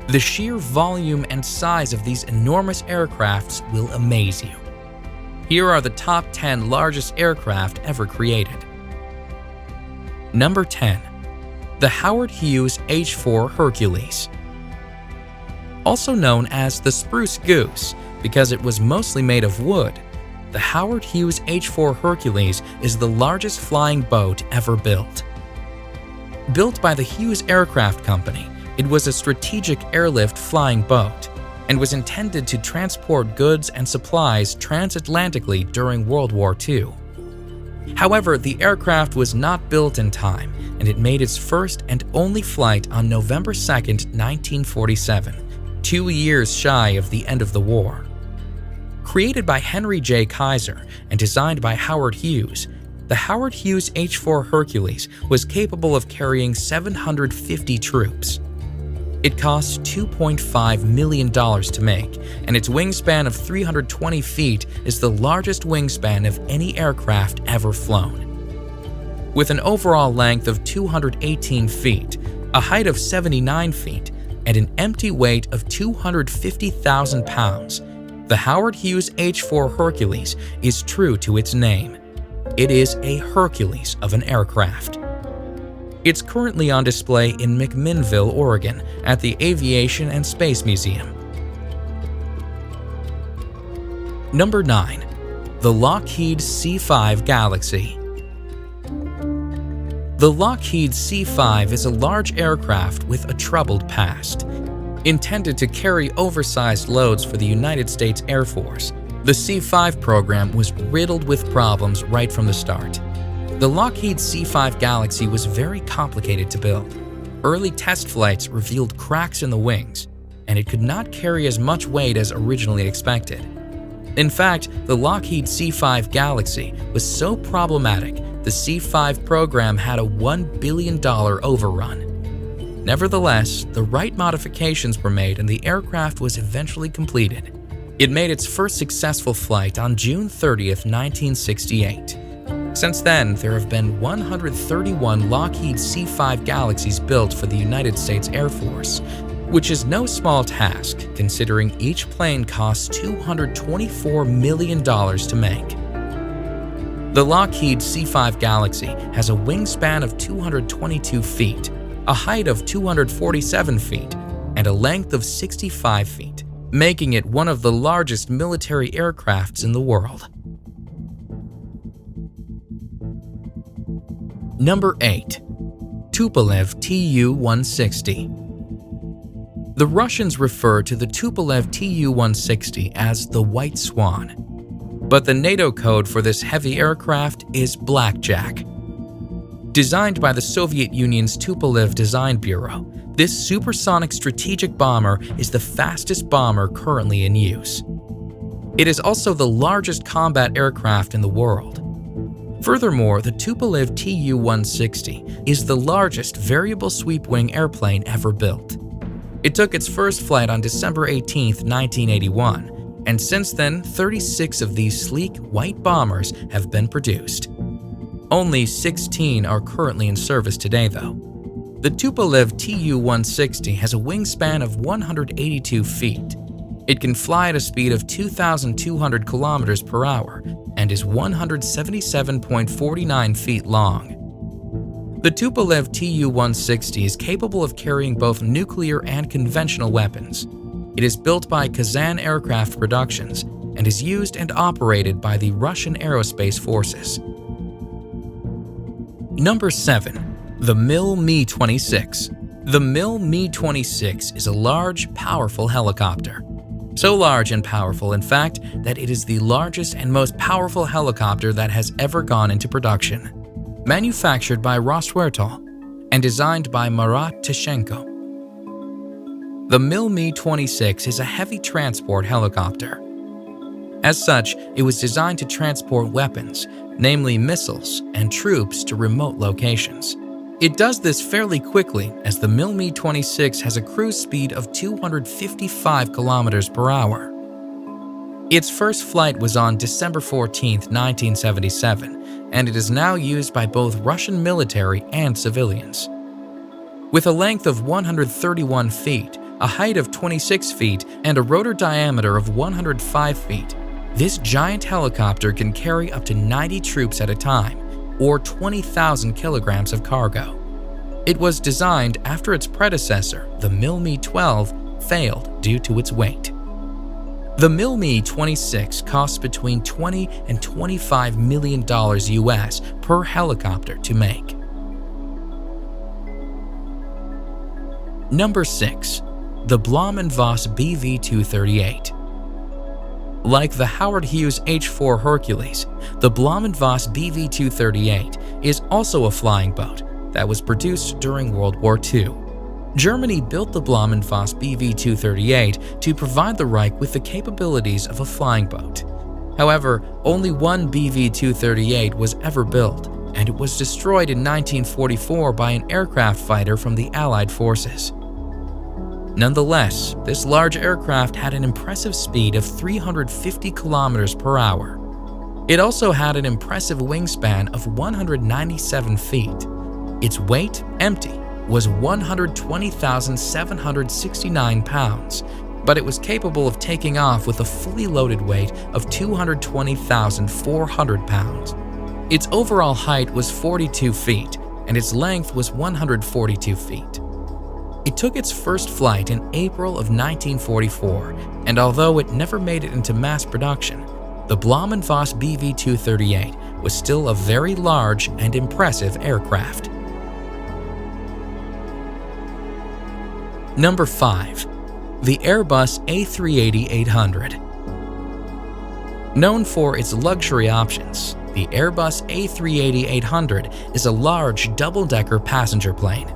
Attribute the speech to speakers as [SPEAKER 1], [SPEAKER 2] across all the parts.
[SPEAKER 1] The sheer volume and size of these enormous aircrafts will amaze you. Here are the top 10 largest aircraft ever created. Number 10. The Howard Hughes H-4 Hercules. Also known as the Spruce Goose because it was mostly made of wood, the Howard Hughes H-4 Hercules is the largest flying boat ever built. Built by the Hughes Aircraft Company, it was a strategic airlift flying boat and was intended to transport goods and supplies transatlantically during World War II. However, the aircraft was not built in time, and it made its first and only flight on November 2, 1947, 2 years shy of the end of the war. Created by Henry J. Kaiser and designed by Howard Hughes, the Howard Hughes H-4 Hercules was capable of carrying 750 troops. It cost $2.5 million to make, and its wingspan of 320 feet is the largest wingspan of any aircraft ever flown. With an overall length of 218 feet, a height of 79 feet, and an empty weight of 250,000 pounds, the Howard Hughes H-4 Hercules is true to its name. It is a Hercules of an aircraft. It's currently on display in McMinnville, Oregon, at the Aviation and Space Museum. Number 9. The Lockheed C-5 Galaxy. The Lockheed C-5 is a large aircraft with a troubled past. Intended to carry oversized loads for the United States Air Force, the C-5 program was riddled with problems right from the start. The Lockheed C-5 Galaxy was very complicated to build. Early test flights revealed cracks in the wings, and it could not carry as much weight as originally expected. In fact, the Lockheed C-5 Galaxy was so problematic, the C-5 program had a $1 billion overrun. Nevertheless, the right modifications were made and the aircraft was eventually completed. It made its first successful flight on June 30, 1968. Since then, there have been 131 Lockheed C-5 Galaxies built for the United States Air Force, which is no small task considering each plane costs $224 million to make. The Lockheed C-5 Galaxy has a wingspan of 222 feet, a height of 247 feet, and a length of 65 feet, making it one of the largest military aircrafts in the world. Number 8. Tupolev Tu-160. The Russians refer to the Tupolev Tu-160 as the White Swan, but the NATO code for this heavy aircraft is Blackjack. Designed by the Soviet Union's Tupolev Design Bureau, this supersonic strategic bomber is the fastest bomber currently in use. It is also the largest combat aircraft in the world. Furthermore, the Tupolev Tu-160 is the largest variable sweep-wing airplane ever built. It took its first flight on December 18, 1981, and since then, 36 of these sleek white bombers have been produced. Only 16 are currently in service today, though. The Tupolev Tu-160 has a wingspan of 182 feet. It can fly at a speed of 2,200 kilometers per hour and is 177.49 feet long. The Tupolev Tu-160 is capable of carrying both nuclear and conventional weapons. It is built by Kazan Aircraft Productions and is used and operated by the Russian Aerospace Forces. Number 7. The MiL-Me-26. The MiL-Me-26 is a large, powerful helicopter. So large and powerful, in fact, that it is the largest and most powerful helicopter that has ever gone into production. Manufactured by Roswertol and designed by Marat Tishenko. The MiL-Me-26 is a heavy transport helicopter. As such, it was designed to transport weapons, namely missiles and troops, to remote locations. It does this fairly quickly, as the MiL-Me-26 has a cruise speed of 255 kilometers per hour. Its first flight was on December 14, 1977, and it is now used by both Russian military and civilians. With a length of 131 feet, a height of 26 feet, and a rotor diameter of 105 feet. This giant helicopter can carry up to 90 troops at a time, or 20,000 kilograms of cargo. It was designed after its predecessor, the MiL-Me-12, failed due to its weight. The MiL-Me-26 costs between $20 and $25 million US per helicopter to make. Number 6. The Blohm & Voss BV-238. Like the Howard Hughes H-4 Hercules, the Blohm & Voss BV-238 is also a flying boat that was produced during World War II. Germany built the Blohm & Voss BV-238 to provide the Reich with the capabilities of a flying boat. However, only one BV-238 was ever built, and it was destroyed in 1944 by an aircraft fighter from the Allied forces. Nonetheless, this large aircraft had an impressive speed of 350 kilometers per hour. It also had an impressive wingspan of 197 feet. Its weight, empty, was 120,769 pounds, but it was capable of taking off with a fully loaded weight of 220,400 pounds. Its overall height was 42 feet, and its length was 142 feet. It took its first flight in April of 1944, and although it never made it into mass production, the Blohm & Voss BV-238 was still a very large and impressive aircraft. Number 5. The Airbus A380-800. Known for its luxury options, the Airbus A380-800 is a large double-decker passenger plane.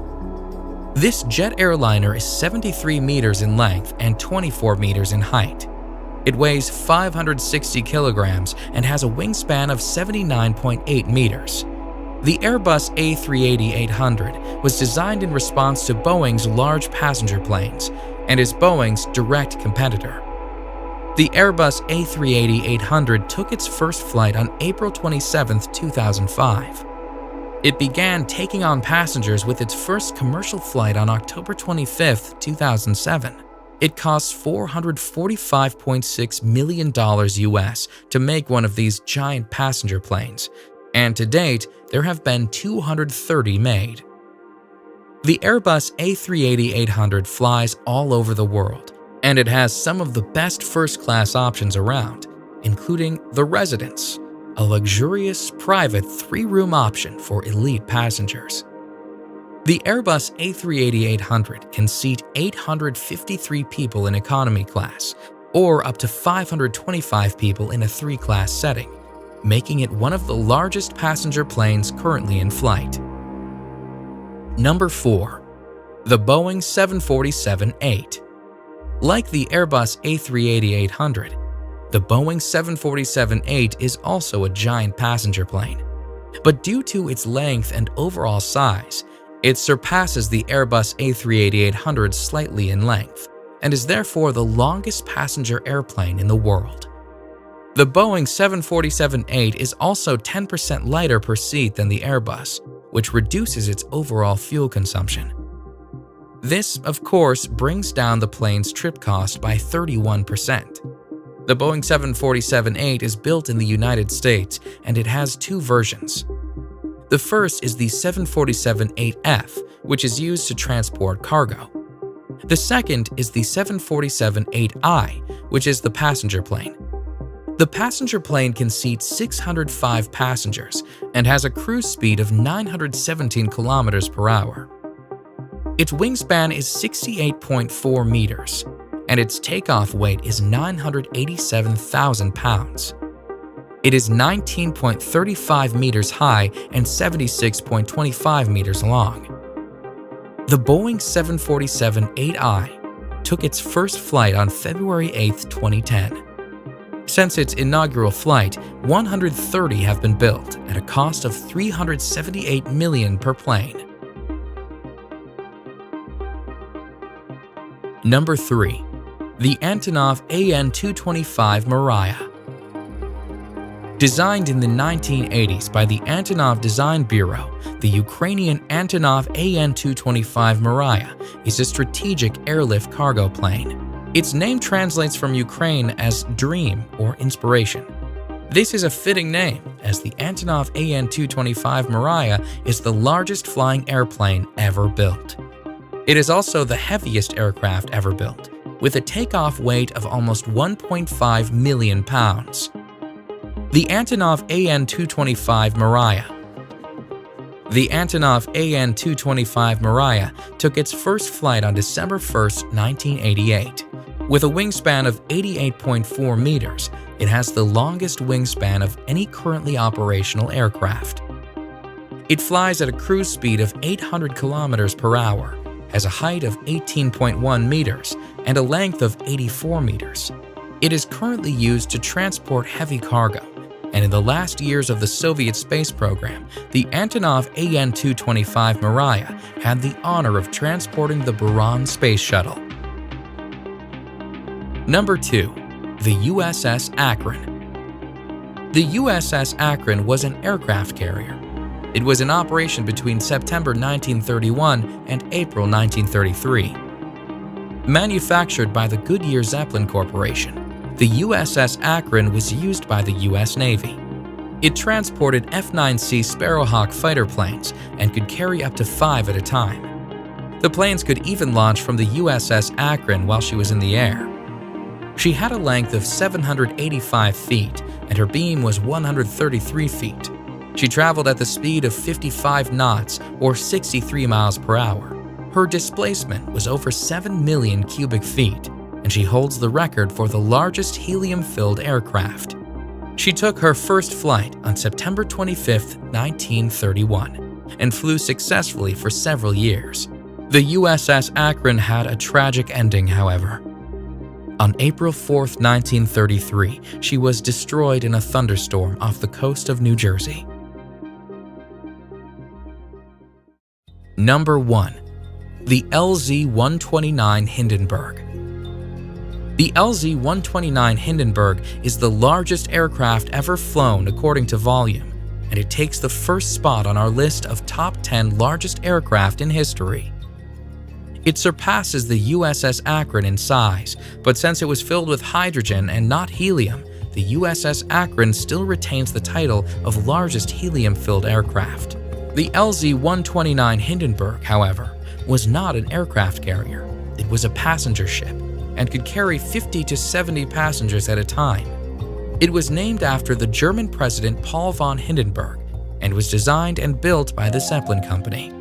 [SPEAKER 1] This jet airliner is 73 meters in length and 24 meters in height. It weighs 560 kilograms and has a wingspan of 79.8 meters. The Airbus A380-800 was designed in response to Boeing's large passenger planes and is Boeing's direct competitor. The Airbus A380-800 took its first flight on April 27, 2005. It began taking on passengers with its first commercial flight on October 25, 2007. It costs $445.6 million US to make one of these giant passenger planes, and to date, there have been 230 made. The Airbus A380-800 flies all over the world, and it has some of the best first-class options around, including the Residence, a luxurious, private 3-room option for elite passengers. The Airbus A380-800 can seat 853 people in economy class, or up to 525 people in a 3-class setting, making it one of the largest passenger planes currently in flight. Number 4. The Boeing 747-8. Like the Airbus A380-800, the Boeing 747-8 is also a giant passenger plane. But due to its length and overall size, it surpasses the Airbus A380-800 slightly in length, and is therefore the longest passenger airplane in the world. The Boeing 747-8 is also 10% lighter per seat than the Airbus, which reduces its overall fuel consumption. This, of course, brings down the plane's trip cost by 31%. The Boeing 747-8 is built in the United States, and it has 2 versions. The first is the 747-8F, which is used to transport cargo. The second is the 747-8I, which is the passenger plane. The passenger plane can seat 605 passengers and has a cruise speed of 917 kilometers per hour. Its wingspan is 68.4 meters, and its takeoff weight is 987,000 pounds. It is 19.35 meters high and 76.25 meters long. The Boeing 747-8I took its first flight on February 8, 2010. Since its inaugural flight, 130 have been built at a cost of $378 million per plane. Number 3. The Antonov AN-225 Mriya. Designed in the 1980s by the Antonov Design Bureau, the Ukrainian Antonov AN-225 Mriya is a strategic airlift cargo plane. Its name translates from Ukraine as dream or inspiration. This is a fitting name, as the Antonov AN-225 Mriya is the largest flying airplane ever built. It is also the heaviest aircraft ever built, with a takeoff weight of almost 1.5 million pounds. The Antonov AN-225 Mriya. The Antonov AN-225 Mriya took its first flight on December 1, 1988. With a wingspan of 88.4 meters, it has the longest wingspan of any currently operational aircraft. It flies at a cruise speed of 800 kilometers per hour, has a height of 18.1 meters, and a length of 84 meters. It is currently used to transport heavy cargo, and in the last years of the Soviet space program, the Antonov AN-225 Mriya had the honor of transporting the Buran space shuttle. Number 2. The USS Akron. The USS Akron was an aircraft carrier. It was in operation between September 1931 and April 1933. Manufactured by the Goodyear Zeppelin Corporation, the USS Akron was used by the U.S. Navy. It transported F-9C Sparrowhawk fighter planes and could carry up to 5 at a time. The planes could even launch from the USS Akron while she was in the air. She had a length of 785 feet and her beam was 133 feet. She traveled at the speed of 55 knots or 63 miles per hour. Her displacement was over 7 million cubic feet, and she holds the record for the largest helium-filled aircraft. She took her first flight on September 25, 1931, and flew successfully for several years. The USS Akron had a tragic ending, however. On April 4, 1933, she was destroyed in a thunderstorm off the coast of New Jersey. Number 1. The LZ-129 Hindenburg. The LZ-129 Hindenburg is the largest aircraft ever flown according to volume, and it takes the first spot on our list of top 10 largest aircraft in history. It surpasses the USS Akron in size, but since it was filled with hydrogen and not helium, the USS Akron still retains the title of largest helium-filled aircraft. The LZ-129 Hindenburg, however, was not an aircraft carrier. It was a passenger ship and could carry 50 to 70 passengers at a time. It was named after the German President Paul von Hindenburg and was designed and built by the Zeppelin Company.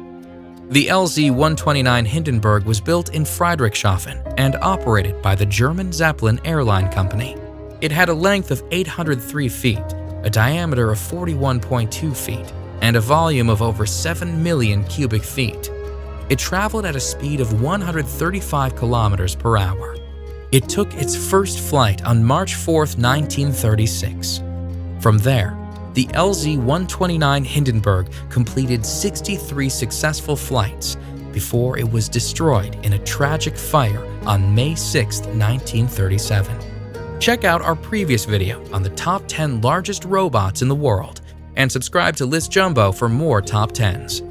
[SPEAKER 1] The LZ-129 Hindenburg was built in Friedrichshafen and operated by the German Zeppelin Airline Company. It had a length of 803 feet, a diameter of 41.2 feet, and a volume of over 7 million cubic feet. It traveled at a speed of 135 kilometers per hour. It took its first flight on March 4, 1936. From there, the LZ-129 Hindenburg completed 63 successful flights before it was destroyed in a tragic fire on May 6, 1937. Check out our previous video on the top 10 largest robots in the world and subscribe to List Jumbo for more top 10s.